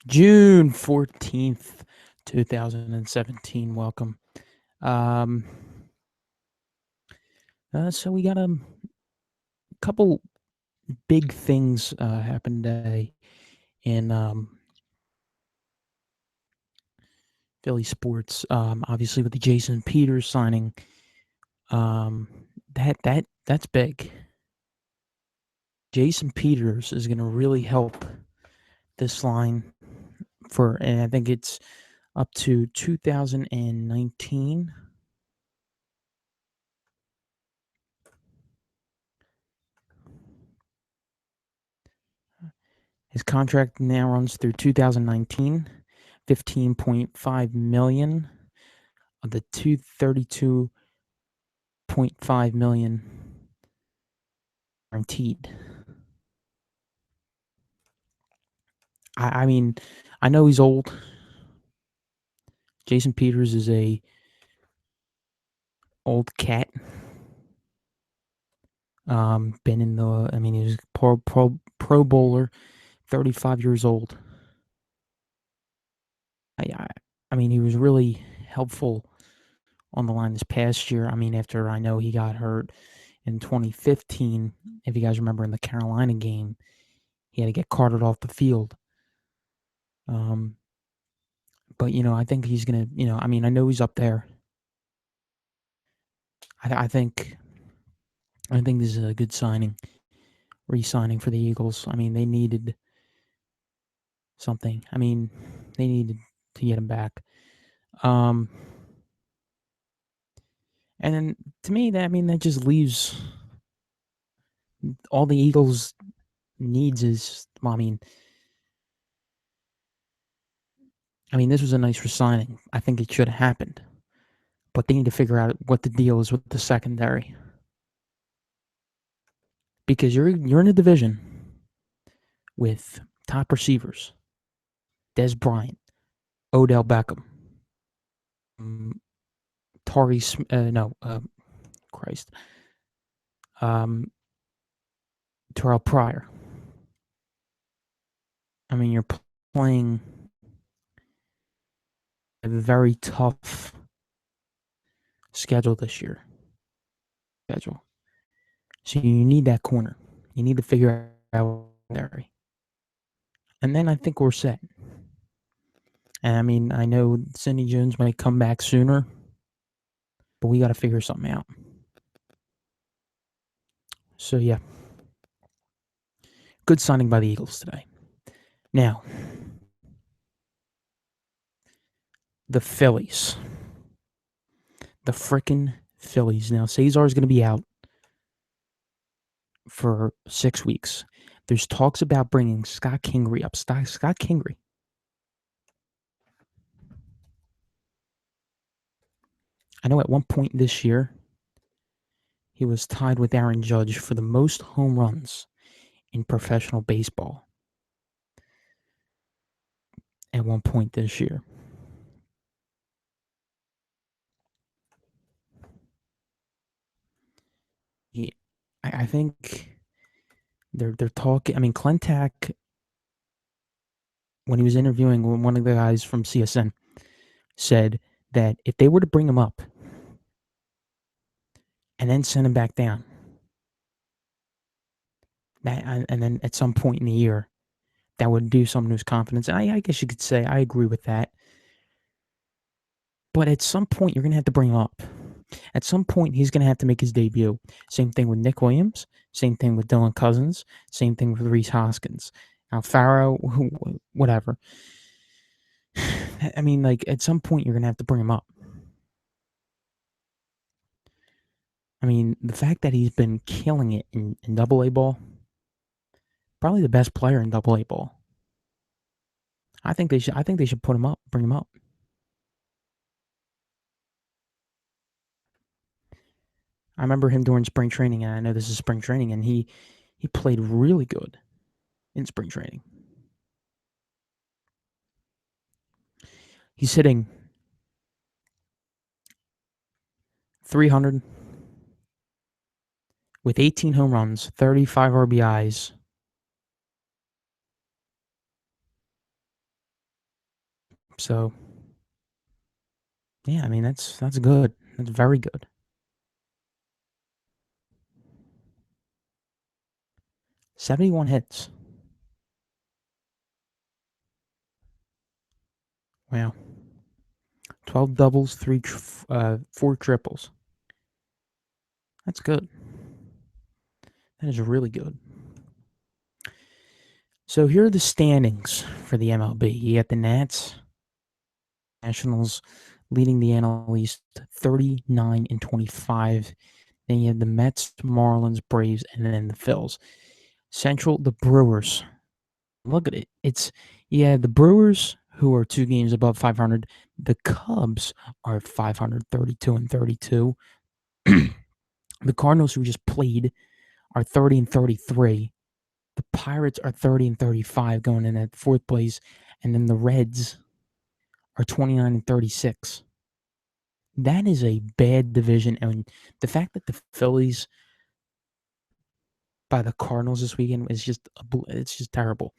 June 14th, 2017. Welcome. Um, so we got a couple big things happen today in Philly sports. Obviously, with the Jason Peters signing, um, that's big. Jason Peters is going to really help this line and I think it's up to 2019. His contract now runs through 2019, 15.5 million of the 232.5 million guaranteed. I mean, I know he's old. Jason Peters is a old cat. Been in the. I mean, he was pro bowler, 35 years old. I, I mean, he was really helpful on the line this past year. I mean, after I know he got hurt in 2015, if you guys remember in the Carolina game, he had to get carted off the field. Um, but I think he's gonna. I mean, I know he's up there. I think. I think this is a good signing, re-signing for the Eagles. I mean, they needed something. I mean, they needed to get him back. Um, and then to me, that just leaves all the Eagles needs is. Well, I mean, this was a nice resigning. I think it should have happened, but they need to figure out what the deal is with the secondary because you're in a division with top receivers: Des Bryant, Odell Beckham, um, Tari. No, Christ, um, Terrell Pryor. I mean, you're playing a very tough schedule this year. Schedule. So you need that corner. You need to figure out there. And then I think we're set. And I mean, I know Sidney Jones might come back sooner, but we got to figure something out. So yeah, good signing by the Eagles today. Now, the Phillies. The frickin' Phillies. Now, Cesar is going to be out for 6 weeks. There's talks about bringing Scott Kingery up. Scott Kingery. I know at one point this year, he was tied with Aaron Judge for the most home runs in professional baseball. At one point this year. Yeah, I think they're talking. I mean, Klentak, when he was interviewing one of the guys from CSN, said that if they were to bring him up and then send him back down, and then at some point in the year, that would do something to his confidence. And I guess you could say I agree with that. But at some point, you're going to have to bring him up. At some point, he's going to have to make his debut. Same thing with Nick Williams. Same thing with Dylan Cousins. Same thing with Reese Hoskins. Alfaro, whatever. I mean, like, at some point, you're going to have to bring him up. I mean, the fact that he's been killing it in Double A ball, probably the best player in Double A ball. I think they should put him up, bring him up. I remember him during spring training, and I know this is spring training, and he played really good in spring training. He's hitting 300 with 18 home runs, 35 RBIs, So, yeah, I mean, that's good. That's very good. "71 hits. Wow. 12 doubles, 4 triples. That's good. That is really good. So here are the standings for the MLB. You got the Nats, Nationals leading the NL East 39-25. Then you have the Mets, Marlins, Braves, and then the Phils. Central, the Brewers. Look at it. The Brewers, who are 2 games above 500. The Cubs are 532-32. The Cardinals, who just played, are 30-33. The Pirates are 30-35, going in at 4th place. And then the Reds are 29-36. That is a bad division. And the fact that the Phillies by the Cardinals this weekend is it's just terrible.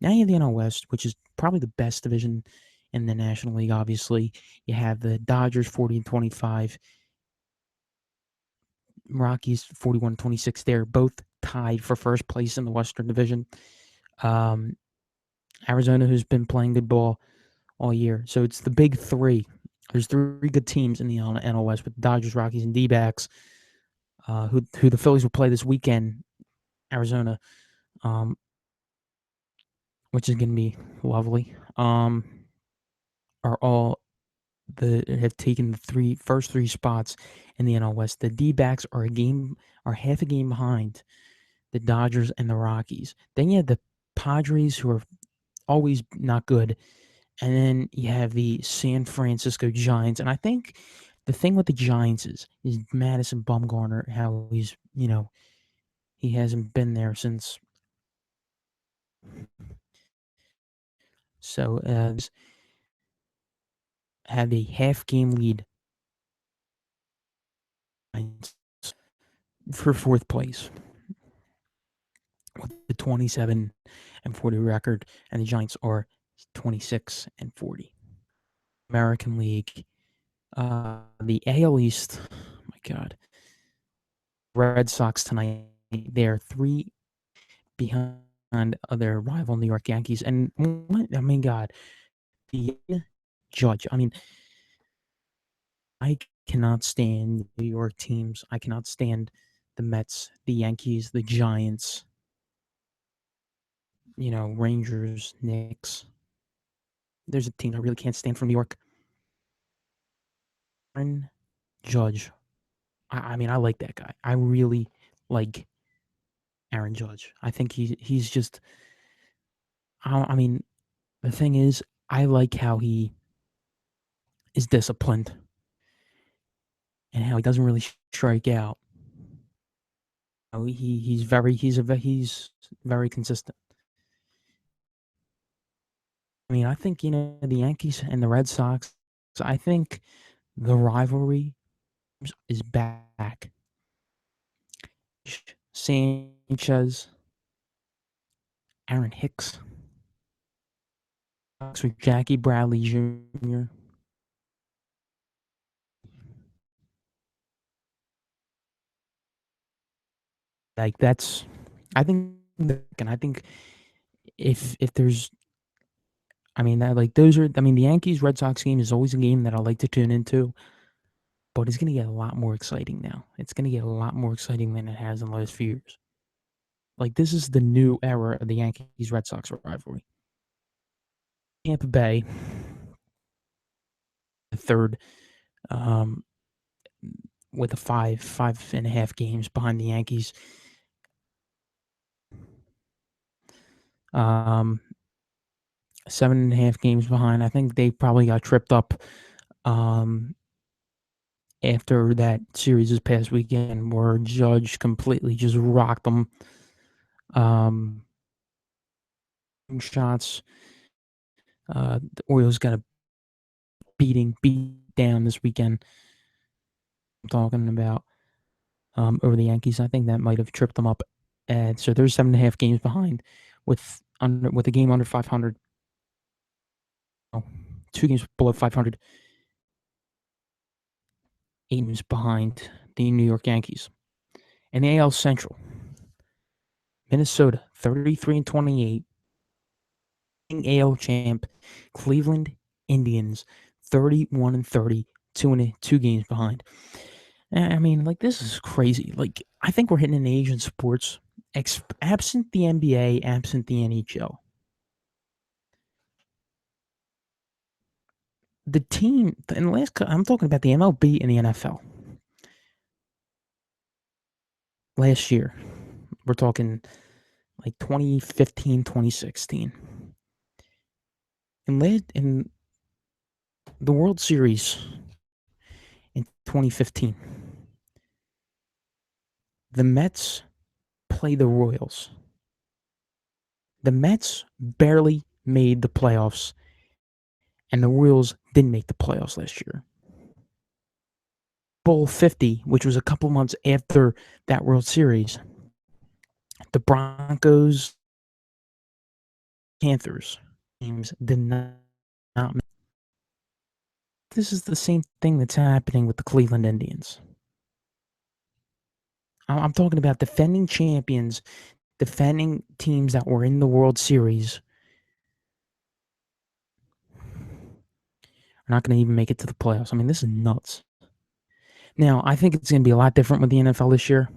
Now you have the NL West, which is probably the best division in the National League, obviously. You have the Dodgers 40-25, Rockies 41-26. They're both tied for first place in the Western Division. Arizona, who's been playing good ball all year. So it's the big three. There's 3 good teams in the NL West with the Dodgers, Rockies, and D-backs, who the Phillies will play this weekend, Arizona, which is going to be lovely, are all have taken the first three spots in the NL West. The D-backs are half a game behind the Dodgers and the Rockies. Then you have the Padres, who are always not good, and then you have the San Francisco Giants. And I think the thing with the Giants is Madison Bumgarner, how he hasn't been there since. So had a half game lead for 4th place with the 27-40 record, and the Giants are 26-40. American League, the AL East. Oh my God, Red Sox tonight. They are 3 behind their rival New York Yankees, and God, the Judge. I mean, I cannot stand New York teams. I cannot stand the Mets, the Yankees, the Giants, Rangers, Knicks. There's a team I really can't stand from New York. Aaron Judge. I mean, I like that guy. I really like Aaron Judge. I think he's just. I mean, the thing is, I like how he is disciplined and how he doesn't really strike out. He's very consistent. I mean, I think the Yankees and the Red Sox. I think the rivalry is back. Sanchez, Aaron Hicks, with Jackie Bradley Jr. Like that's, I think, and I think if there's, I mean that like those are, I mean the Yankees Red Sox game is always a game that I like to tune into, but it's gonna get a lot more exciting now. It's gonna get a lot more exciting than it has in the last few years. Like this is the new era of the Yankees Red Sox rivalry. Tampa Bay, the third, with a 5.5 games behind the Yankees. 7.5 games behind. I think they probably got tripped up after that series this past weekend where Judge completely just rocked them. Shots. The Orioles got a beat down this weekend. I'm talking about over the Yankees. I think that might have tripped them up. And so they're 7.5 games behind with a game under 500. 2 games below 500, 8 games behind the New York Yankees. In the AL Central, Minnesota 33-28, AL champ Cleveland Indians 31-30, 2 games behind. I mean, like, this is crazy. Like, I think we're hitting an age in sports, absent the NBA, absent the NHL. The team in the last, I'm talking about the MLB and the NFL. Last year, we're talking like 2015, 2016. In the World Series in 2015, the Mets play the Royals. The Mets barely made the playoffs, and the Royals didn't make the playoffs last year. Bowl 50, which was a couple months after that World Series, the Broncos, Panthers teams did not. This is the same thing that's happening with the Cleveland Indians. I'm talking about defending champions, defending teams that were in the World Series are not going to even make it to the playoffs. I mean, this is nuts. Now, I think it's going to be a lot different with the NFL this year,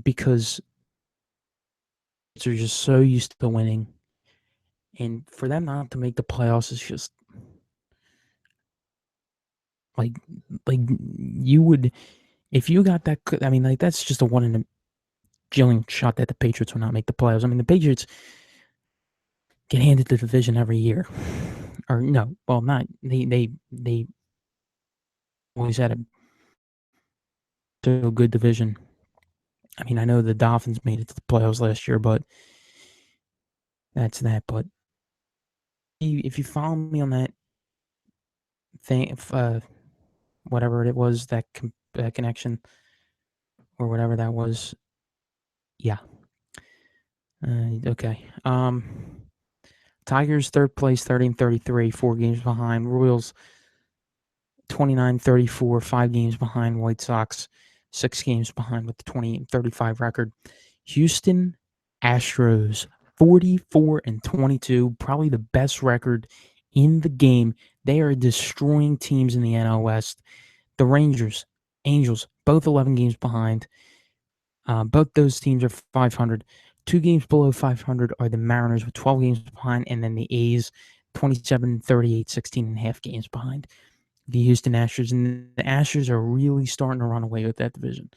because they're just so used to winning, and for them not to make the playoffs is just like you would, if you got that. I mean, like, that's just a 1 in a jillion shot that the Patriots will not make the playoffs. I mean, the Patriots get handed the division every year, or no, well, not they always had a good division. I mean, I know the Dolphins made it to the playoffs last year, but that's that. But if you follow me on that thing, whatever it was, that connection or whatever that was, yeah. Okay. Tigers third place, 30-33, 4 games behind. Royals 29-34, 5 games behind. White Sox 6 games behind with the 28-35 record. Houston Astros 44-22, probably the best record in the game. They are destroying teams in the NL West. The Rangers, Angels, both 11 games behind. Both those teams are 500. 2 games below 500 are the Mariners with 12 games behind, and then the A's 27-38, 16.5 games behind the Houston Astros. And the Astros are really starting to run away with that division.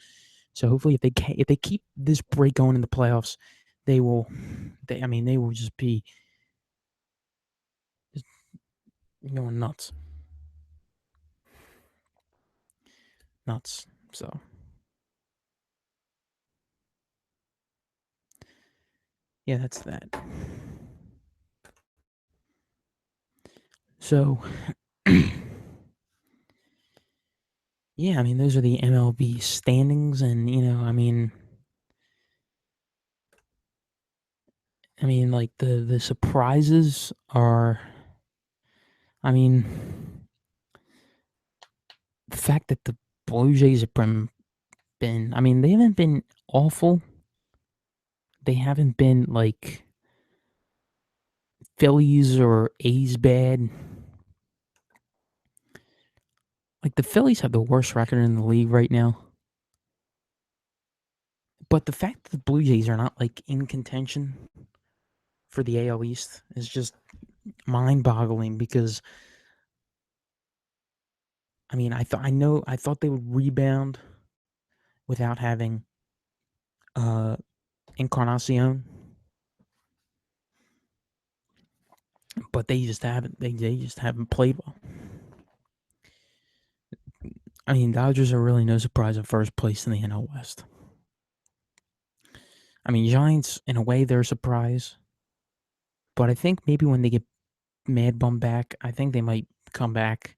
So hopefully, if they keep this break going in the playoffs, they will just be going nuts. So yeah, that's that. So yeah, I mean, those are the MLB standings, and like, the surprises are, I mean, the fact that the Blue Jays have been, I mean, they haven't been awful. They haven't been like Phillies or A's bad. Like, the Phillies have the worst record in the league right now. But the fact that the Blue Jays are not, like, in contention for the AL East is just mind-boggling, because I mean, I thought they would rebound without having Encarnacion, but they just haven't. They just haven't played well. I mean, Dodgers are really no surprise at first place in the NL West. I mean, Giants, in a way, they're a surprise, but I think maybe when they get Mad Bum back, I think they might come back,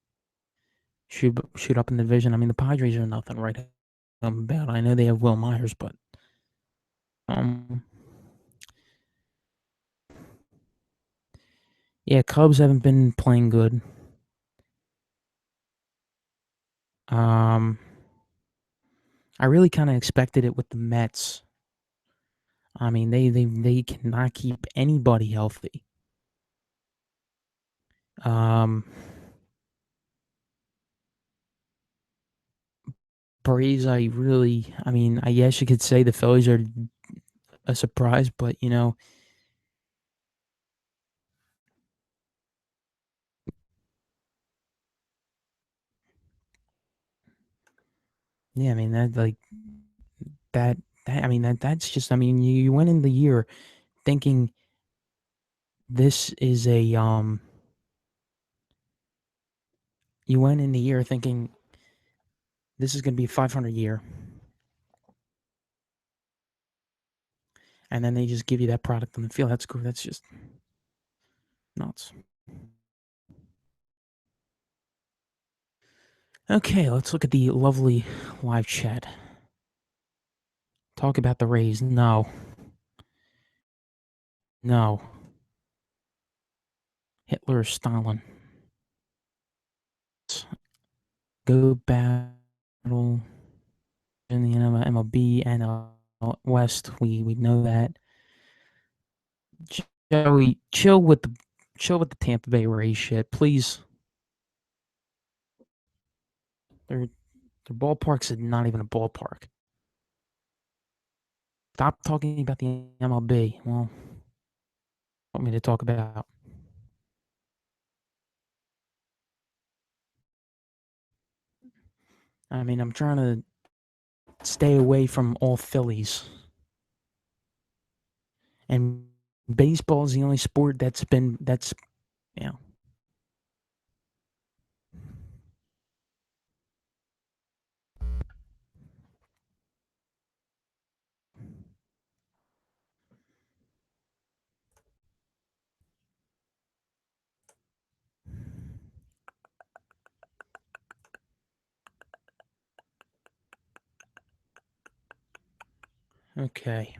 shoot up in the division. I mean, the Padres are nothing right about. I know they have Will Myers, but Yeah, Cubs haven't been playing good. I really kind of expected it with the Mets. I mean, they cannot keep anybody healthy. Braves, I mean, I guess you could say the Phillies are a surprise, but yeah, I mean that I mean that's just I mean you went in the year thinking this is a you went in the year thinking this is going to be a 500 year, and then they just give you that product on the field. That's cool. That's just nuts. Okay, let's look at the lovely live chat. Talk about the Rays. No. No. Hitler or Stalin. Go battle in the MLB and West. We know that. Joey, chill with the Tampa Bay Rays shit, please. Their ballpark's not even a ballpark. Stop talking about the MLB. Well, what want me to talk about? I mean, I'm trying to stay away from all Phillies. And baseball is the only sport that's you know. Okay.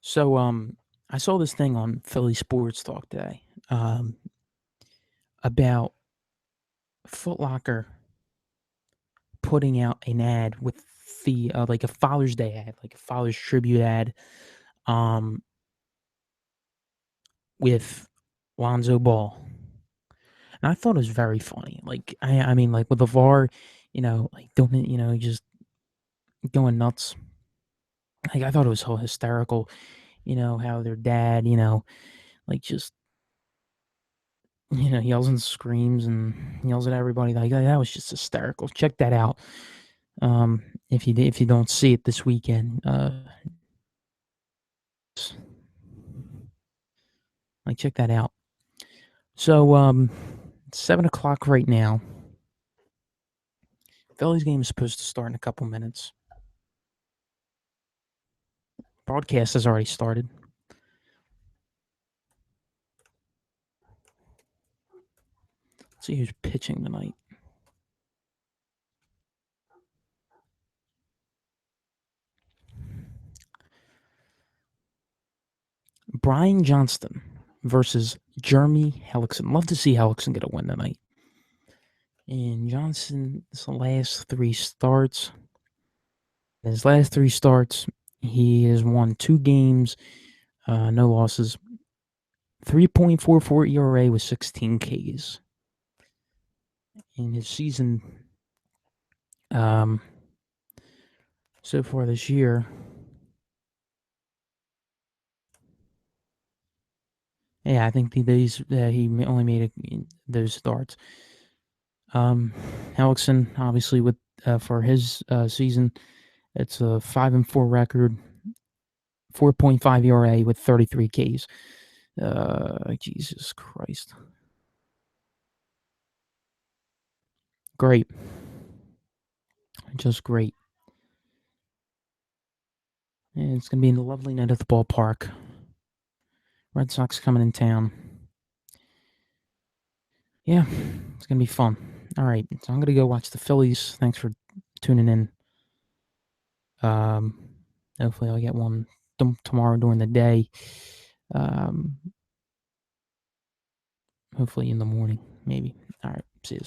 So I saw this thing on Philly Sports Talk today about Foot Locker putting out an ad with the like a Father's Day ad, like a Father's tribute ad, um, with Lonzo Ball, and I thought it was very funny. Like I mean, like with the VAR, like don't just going nuts. Like I thought it was so hysterical. How their dad, like just yells and screams and yells at everybody. Like that was just hysterical. Check that out. If you don't see it this weekend, like check that out. So it's 7 o'clock right now. Phillies game is supposed to start in a couple minutes. Broadcast has already started. Let's see who's pitching tonight. Brian Johnston versus Jeremy Hellickson. Love to see Hellickson get a win tonight. And Johnston's last three starts. His last three starts, he has won 2 games, no losses. 3.44 ERA with 16 Ks. In his season, so far this year, yeah, I think he only made those starts. Hellickson, obviously, with for his season, it's a 5-4 record, 4.5 ERA with 33 Ks. Jesus Christ. Great. Just great. And it's going to be a lovely night at the ballpark. Red Sox coming in town. Yeah, it's going to be fun. All right, so I'm going to go watch the Phillies. Thanks for tuning in. Hopefully I'll get one tomorrow during the day. Hopefully in the morning, maybe. All right, see you.